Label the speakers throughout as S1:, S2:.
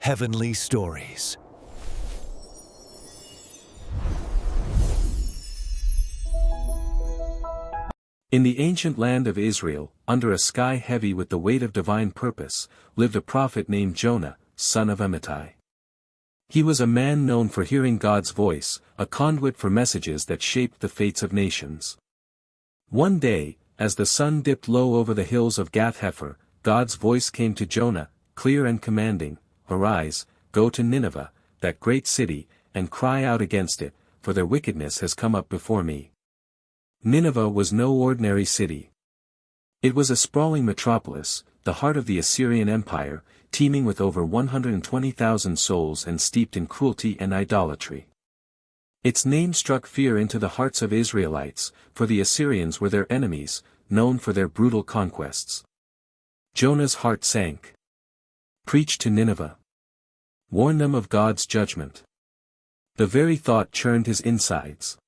S1: Heavenly Stories.
S2: In the ancient land of Israel, under a sky heavy with the weight of divine purpose, lived a prophet named Jonah, son of Amittai. He was a man known for hearing God's voice, a conduit for messages that shaped the fates of nations. One day, as the sun dipped low over the hills of Gath-Hepher, God's voice came to Jonah, clear and commanding, "Arise, go to Nineveh, that great city, and cry out against it, for their wickedness has come up before me." Nineveh was no ordinary city. It was a sprawling metropolis, the heart of the Assyrian Empire, teeming with over 120,000 souls and steeped in cruelty and idolatry. Its name struck fear into the hearts of Israelites, for the Assyrians were their enemies, known for their brutal conquests. Jonah's heart sank. Preach to Nineveh. Warn them of God's judgment. The very thought churned his insides.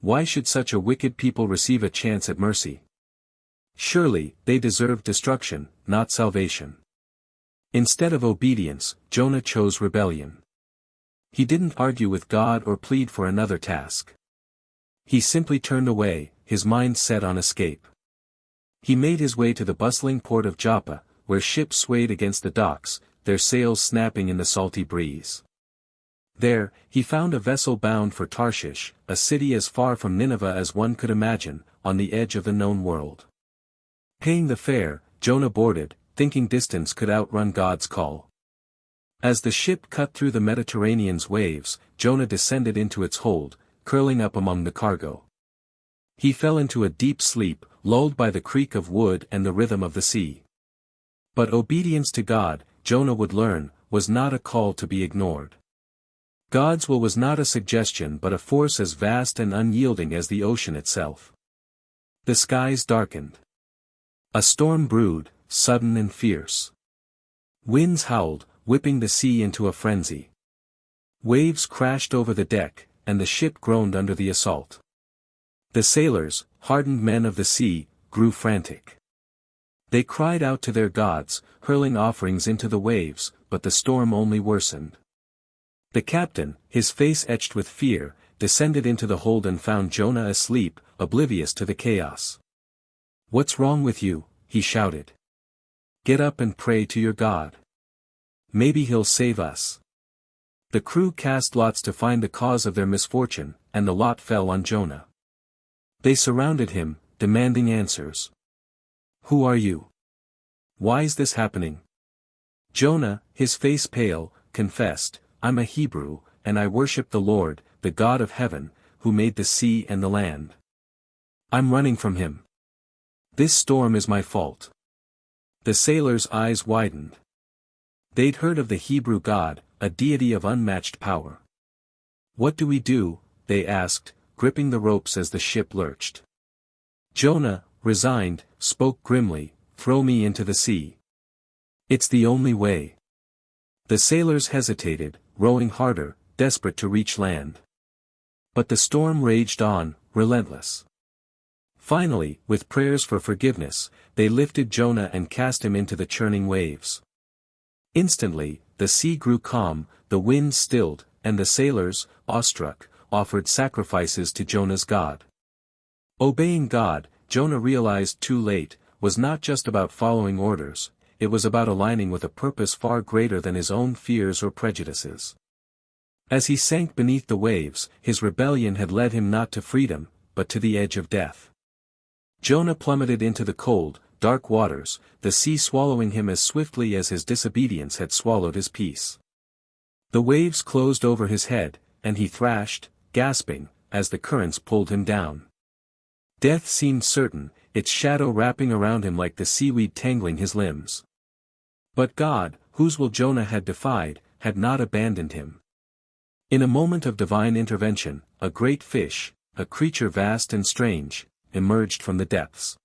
S2: Why should such a wicked people receive a chance at mercy? Surely, they deserved destruction, not salvation. Instead of obedience, Jonah chose rebellion. He didn't argue with God or plead for another task. He simply turned away, his mind set on escape. He made his way to the bustling port of Joppa, where ships swayed against the docks, their sails snapping in the salty breeze. There, he found a vessel bound for Tarshish, a city as far from Nineveh as one could imagine, on the edge of the known world. Paying the fare, Jonah boarded, thinking distance could outrun God's call. As the ship cut through the Mediterranean's waves, Jonah descended into its hold, curling up among the cargo. He fell into a deep sleep, lulled by the creak of wood and the rhythm of the sea. But obedience to God, Jonah would learn, was not a call to be ignored. God's will was not a suggestion but a force as vast and unyielding as the ocean itself. The skies darkened. A storm brewed, sudden and fierce. Winds howled, whipping the sea into a frenzy. Waves crashed over the deck, and the ship groaned under the assault. The sailors, hardened men of the sea, grew frantic. They cried out to their gods, hurling offerings into the waves, but the storm only worsened. The captain, his face etched with fear, descended into the hold and found Jonah asleep, oblivious to the chaos. "What's wrong with you?" he shouted. "Get up and pray to your God. Maybe he'll save us." The crew cast lots to find the cause of their misfortune, and the lot fell on Jonah. They surrounded him, demanding answers. "Who are you? Why is this happening?" Jonah, his face pale, confessed, "I'm a Hebrew, and I worship the Lord, the God of heaven, who made the sea and the land. I'm running from him. This storm is my fault." The sailors' eyes widened. They'd heard of the Hebrew God, a deity of unmatched power. "What do we do?" they asked, gripping the ropes as the ship lurched. Jonah, resigned, spoke grimly, "Throw me into the sea. It's the only way." The sailors hesitated, rowing harder, desperate to reach land. But the storm raged on, relentless. Finally, with prayers for forgiveness, they lifted Jonah and cast him into the churning waves. Instantly, the sea grew calm, the wind stilled, and the sailors, awestruck, offered sacrifices to Jonah's God. Obeying God, Jonah realized too late, was not just about following orders, it was about aligning with a purpose far greater than his own fears or prejudices. As he sank beneath the waves, his rebellion had led him not to freedom, but to the edge of death. Jonah plummeted into the cold, dark waters, the sea swallowing him as swiftly as his disobedience had swallowed his peace. The waves closed over his head, and he thrashed, gasping, as the currents pulled him down. Death seemed certain, its shadow wrapping around him like the seaweed tangling his limbs. But God, whose will Jonah had defied, had not abandoned him. In a moment of divine intervention, a great fish, a creature vast and strange, emerged from the depths.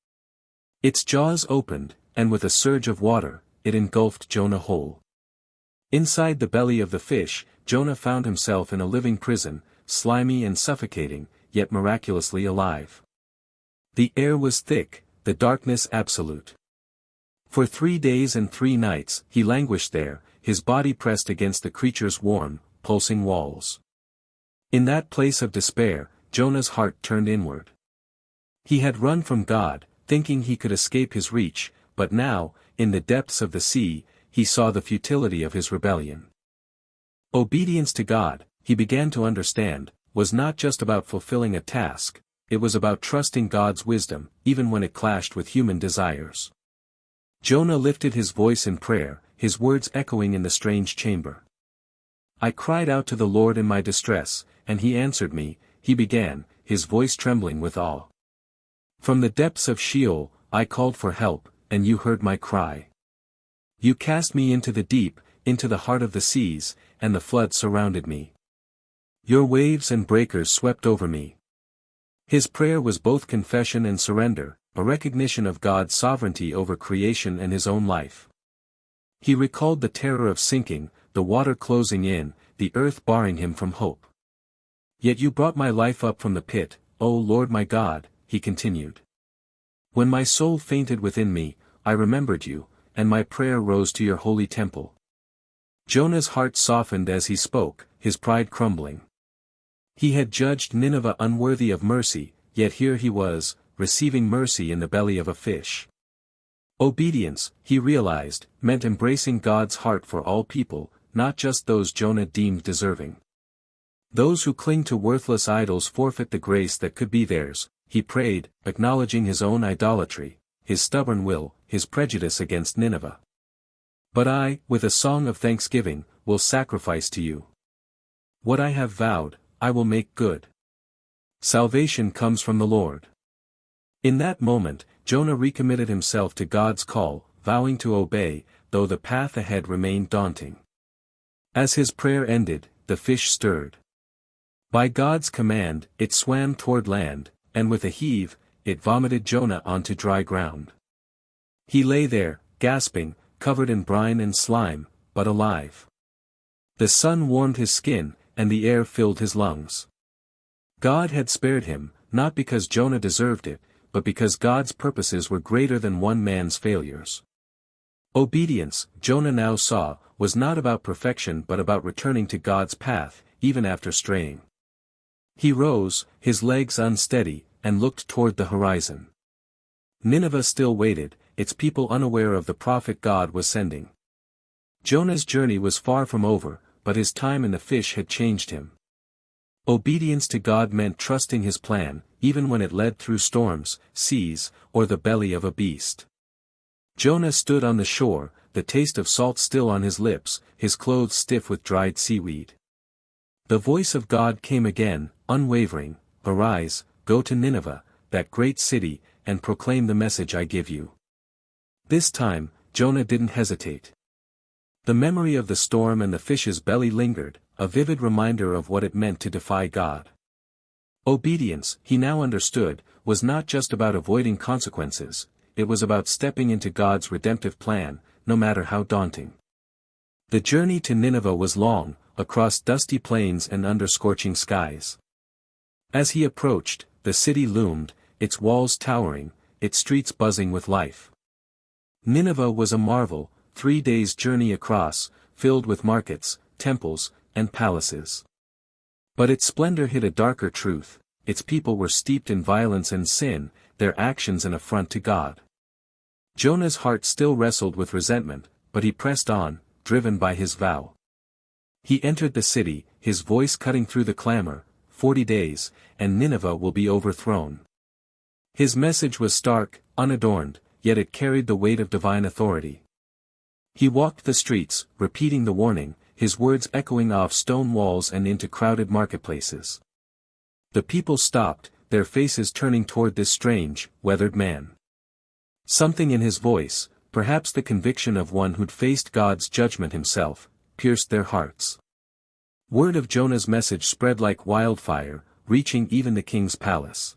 S2: Its jaws opened, and with a surge of water, it engulfed Jonah whole. Inside the belly of the fish, Jonah found himself in a living prison, slimy and suffocating, yet miraculously alive. The air was thick, the darkness absolute. For 3 days and 3 nights, he languished there, his body pressed against the creature's warm, pulsing walls. In that place of despair, Jonah's heart turned inward. He had run from God, thinking he could escape his reach, but now, in the depths of the sea, he saw the futility of his rebellion. Obedience to God, he began to understand, was not just about fulfilling a task, it was about trusting God's wisdom, even when it clashed with human desires. Jonah lifted his voice in prayer, his words echoing in the strange chamber. "I cried out to the Lord in my distress, and he answered me," he began, his voice trembling with awe. "From the depths of Sheol, I called for help, and you heard my cry. You cast me into the deep, into the heart of the seas, and the flood surrounded me. Your waves and breakers swept over me." His prayer was both confession and surrender, a recognition of God's sovereignty over creation and his own life. He recalled the terror of sinking, the water closing in, the earth barring him from hope. "Yet you brought my life up from the pit, O Lord my God," he continued. "When my soul fainted within me, I remembered you, and my prayer rose to your holy temple." Jonah's heart softened as he spoke, his pride crumbling. He had judged Nineveh unworthy of mercy, yet here he was, receiving mercy in the belly of a fish. Obedience, he realized, meant embracing God's heart for all people, not just those Jonah deemed deserving. Those who cling to worthless idols forfeit the grace that could be theirs, he prayed, acknowledging his own idolatry, his stubborn will, his prejudice against Nineveh. "But I, with a song of thanksgiving, will sacrifice to you. What I have vowed, I will make good. Salvation comes from the Lord." In that moment, Jonah recommitted himself to God's call, vowing to obey, though the path ahead remained daunting. As his prayer ended, the fish stirred. By God's command, it swam toward land, and with a heave, it vomited Jonah onto dry ground. He lay there, gasping, covered in brine and slime, but alive. The sun warmed his skin, and the air filled his lungs. God had spared him, not because Jonah deserved it, but because God's purposes were greater than one man's failures. Obedience, Jonah now saw, was not about perfection but about returning to God's path, even after straying. He rose, his legs unsteady, and looked toward the horizon. Nineveh still waited, its people unaware of the prophet God was sending. Jonah's journey was far from over, but his time in the fish had changed him. Obedience to God meant trusting his plan, even when it led through storms, seas, or the belly of a beast. Jonah stood on the shore, the taste of salt still on his lips, his clothes stiff with dried seaweed. The voice of God came again, unwavering, "Arise, go to Nineveh, that great city, and proclaim the message I give you." This time, Jonah didn't hesitate. The memory of the storm and the fish's belly lingered, a vivid reminder of what it meant to defy God. Obedience, he now understood, was not just about avoiding consequences, it was about stepping into God's redemptive plan, no matter how daunting. The journey to Nineveh was long, across dusty plains and under scorching skies. As he approached, the city loomed, its walls towering, its streets buzzing with life. Nineveh was a marvel, 3 days' journey across, filled with markets, temples, and palaces. But its splendor hid a darker truth: its people were steeped in violence and sin, their actions an affront to God. Jonah's heart still wrestled with resentment, but he pressed on, driven by his vow. He entered the city, his voice cutting through the clamor, 40 days, and Nineveh will be overthrown. His message was stark, unadorned, yet it carried the weight of divine authority. He walked the streets, repeating the warning, his words echoing off stone walls and into crowded marketplaces. The people stopped, their faces turning toward this strange, weathered man. Something in his voice, perhaps the conviction of one who'd faced God's judgment himself, pierced their hearts. Word of Jonah's message spread like wildfire, reaching even the king's palace.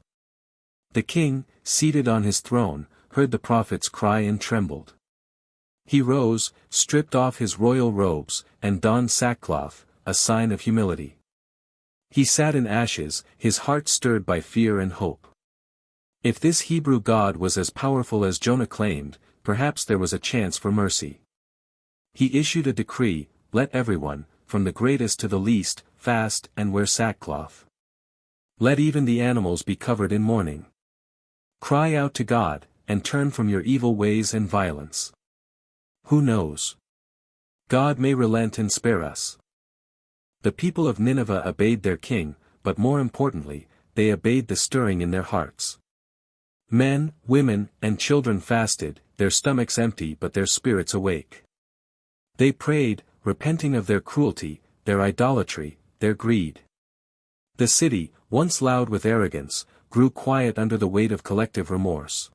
S2: The king, seated on his throne, heard the prophet's cry and trembled. He rose, stripped off his royal robes, and donned sackcloth, a sign of humility. He sat in ashes, his heart stirred by fear and hope. If this Hebrew God was as powerful as Jonah claimed, perhaps there was a chance for mercy. He issued a decree, let everyone, from the greatest to the least, fast and wear sackcloth. Let even the animals be covered in mourning. Cry out to God, and turn from your evil ways and violence. Who knows? God may relent and spare us. The people of Nineveh obeyed their king, but more importantly, they obeyed the stirring in their hearts. Men, women, and children fasted, their stomachs empty but their spirits awake. They prayed, repenting of their cruelty, their idolatry, their greed. The city, once loud with arrogance, grew quiet under the weight of collective remorse.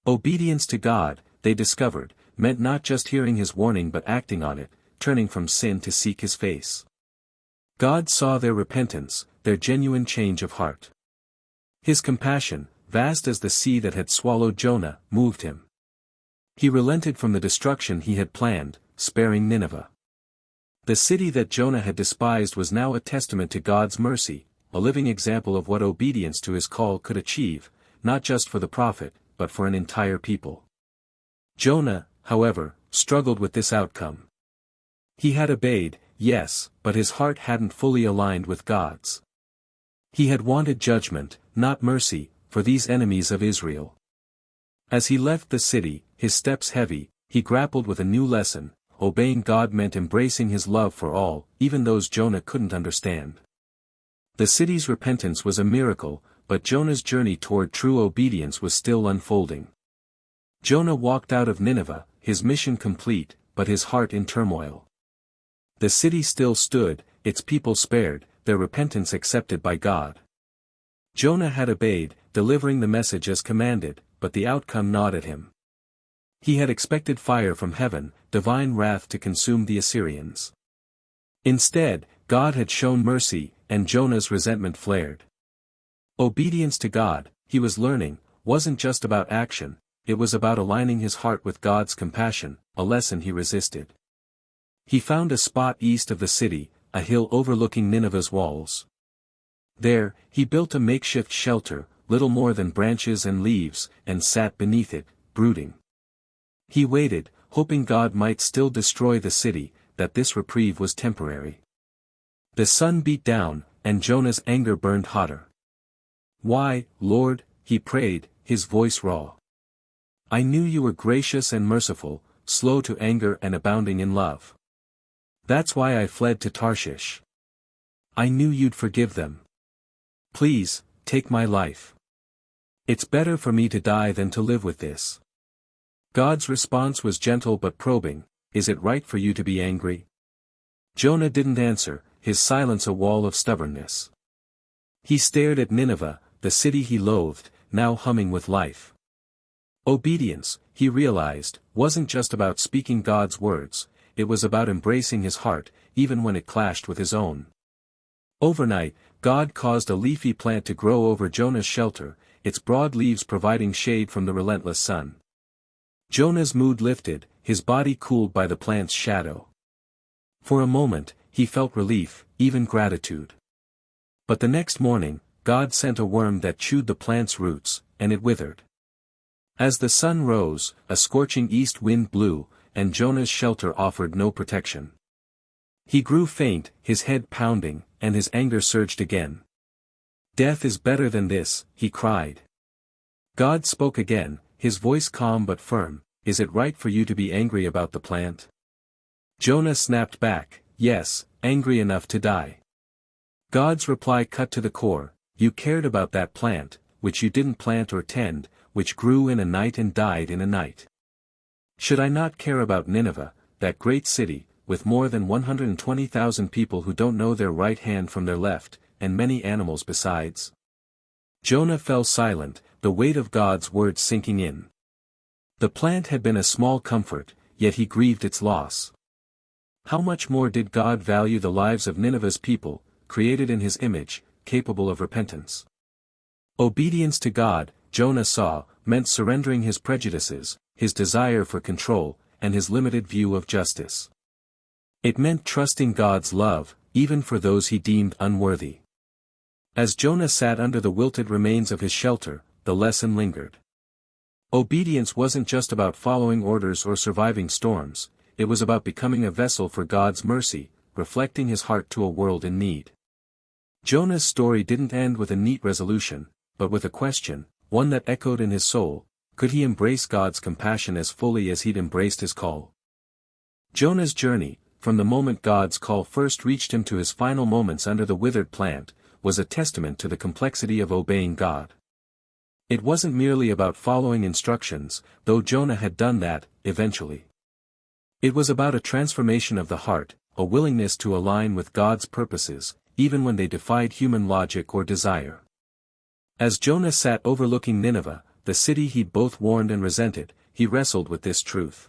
S2: Obedience to God, they discovered, meant not just hearing his warning but acting on it, turning from sin to seek his face. God saw their repentance, their genuine change of heart. His compassion, vast as the sea that had swallowed Jonah, moved him. He relented from the destruction he had planned, sparing Nineveh. The city that Jonah had despised was now a testament to God's mercy, a living example of what obedience to his call could achieve, not just for the prophet, but for an entire people. Jonah, however, struggled with this outcome. He had obeyed, yes, but his heart hadn't fully aligned with God's. He had wanted judgment, not mercy, for these enemies of Israel. As he left the city, his steps heavy, he grappled with a new lesson. Obeying God meant embracing his love for all, even those Jonah couldn't understand. The city's repentance was a miracle, but Jonah's journey toward true obedience was still unfolding. Jonah walked out of Nineveh, his mission complete, but his heart in turmoil. The city still stood, its people spared, their repentance accepted by God. Jonah had obeyed, delivering the message as commanded, but the outcome gnawed at him. He had expected fire from heaven, divine wrath to consume the Assyrians. Instead, God had shown mercy, and Jonah's resentment flared. Obedience to God, he was learning, wasn't just about action, it was about aligning his heart with God's compassion, a lesson he resisted. He found a spot east of the city, a hill overlooking Nineveh's walls. There, he built a makeshift shelter, little more than branches and leaves, and sat beneath it, brooding. He waited, hoping God might still destroy the city, that this reprieve was temporary. The sun beat down, and Jonah's anger burned hotter. Why, Lord, he prayed, his voice raw. I knew you were gracious and merciful, slow to anger and abounding in love. That's why I fled to Tarshish. I knew you'd forgive them. Please, take my life. It's better for me to die than to live with this. God's response was gentle but probing, is it right for you to be angry? Jonah didn't answer, his silence a wall of stubbornness. He stared at Nineveh, the city he loathed, now humming with life. Obedience, he realized, wasn't just about speaking God's words, it was about embracing his heart, even when it clashed with his own. Overnight, God caused a leafy plant to grow over Jonah's shelter, its broad leaves providing shade from the relentless sun. Jonah's mood lifted, his body cooled by the plant's shadow. For a moment, he felt relief, even gratitude. But the next morning, God sent a worm that chewed the plant's roots, and it withered. As the sun rose, a scorching east wind blew, and Jonah's shelter offered no protection. He grew faint, his head pounding, and his anger surged again. Death is better than this, he cried. God spoke again, his voice calm but firm, is it right for you to be angry about the plant? Jonah snapped back, yes, angry enough to die. God's reply cut to the core, you cared about that plant, which you didn't plant or tend, which grew in a night and died in a night. Should I not care about Nineveh, that great city, with more than 120,000 people who don't know their right hand from their left, and many animals besides? Jonah fell silent, the weight of God's words sinking in. The plant had been a small comfort, yet he grieved its loss. How much more did God value the lives of Nineveh's people, created in his image, capable of repentance? Obedience to God, Jonah saw, meant surrendering his prejudices, his desire for control, and his limited view of justice. It meant trusting God's love, even for those he deemed unworthy. As Jonah sat under the wilted remains of his shelter, the lesson lingered. Obedience wasn't just about following orders or surviving storms, it was about becoming a vessel for God's mercy, reflecting his heart to a world in need. Jonah's story didn't end with a neat resolution, but with a question, one that echoed in his soul: could he embrace God's compassion as fully as he'd embraced his call? Jonah's journey, from the moment God's call first reached him to his final moments under the withered plant, was a testament to the complexity of obeying God. It wasn't merely about following instructions, though Jonah had done that, eventually. It was about a transformation of the heart, a willingness to align with God's purposes, even when they defied human logic or desire. As Jonah sat overlooking Nineveh, the city he'd both warned and resented, he wrestled with this truth.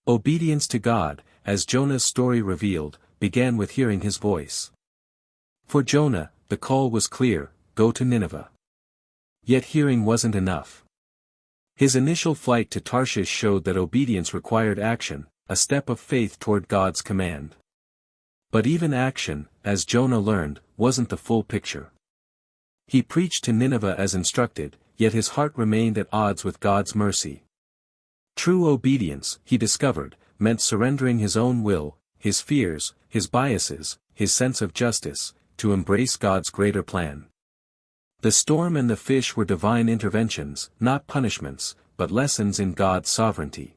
S2: Obedience to God, as Jonah's story revealed, began with hearing his voice. For Jonah, the call was clear: go to Nineveh. Yet hearing wasn't enough. His initial flight to Tarshish showed that obedience required action, a step of faith toward God's command. But even action, as Jonah learned, wasn't the full picture. He preached to Nineveh as instructed, yet his heart remained at odds with God's mercy. True obedience, he discovered, meant surrendering his own will, his fears, his biases, his sense of justice, to embrace God's greater plan. The storm and the fish were divine interventions, not punishments, but lessons in God's sovereignty.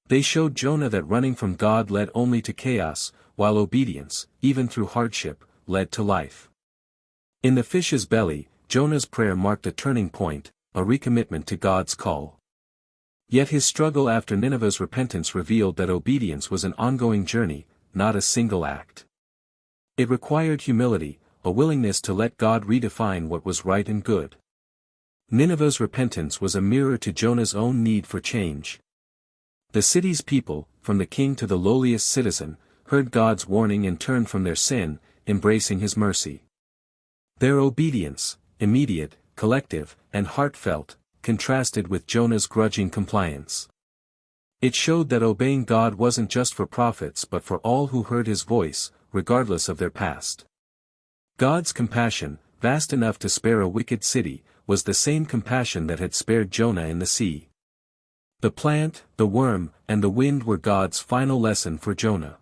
S2: They showed Jonah that running from God led only to chaos, while obedience, even through hardship, led to life. In the fish's belly, Jonah's prayer marked a turning point, a recommitment to God's call. Yet his struggle after Nineveh's repentance revealed that obedience was an ongoing journey, not a single act. It required humility, a willingness to let God redefine what was right and good. Nineveh's repentance was a mirror to Jonah's own need for change. The city's people, from the king to the lowliest citizen, heard God's warning and turned from their sin, embracing his mercy. Their obedience, immediate, collective, and heartfelt, contrasted with Jonah's grudging compliance. It showed that obeying God wasn't just for prophets but for all who heard his voice, regardless of their past. God's compassion, vast enough to spare a wicked city, was the same compassion that had spared Jonah in the sea. The plant, the worm, and the wind were God's final lesson for Jonah.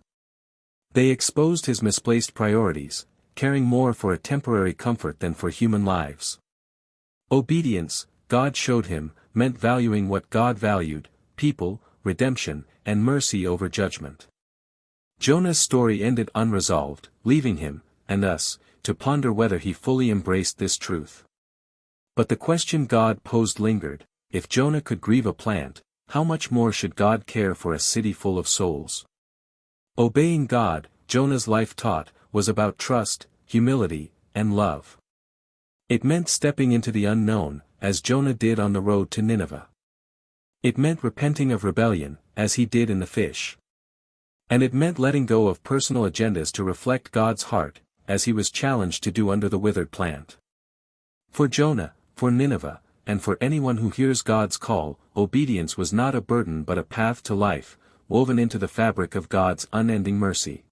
S2: They exposed his misplaced priorities, caring more for a temporary comfort than for human lives. Obedience, God showed him, meant valuing what God valued: people, redemption, and mercy over judgment. Jonah's story ended unresolved, leaving him, and us, to ponder whether he fully embraced this truth. But the question God posed lingered: if Jonah could grieve a plant, how much more should God care for a city full of souls? Obeying God, Jonah's life taught, was about trust, humility, and love. It meant stepping into the unknown, as Jonah did on the road to Nineveh. It meant repenting of rebellion, as he did in the fish. And it meant letting go of personal agendas to reflect God's heart, as he was challenged to do under the withered plant. For Jonah, for Nineveh, and for anyone who hears God's call, obedience was not a burden but a path to life, woven into the fabric of God's unending mercy.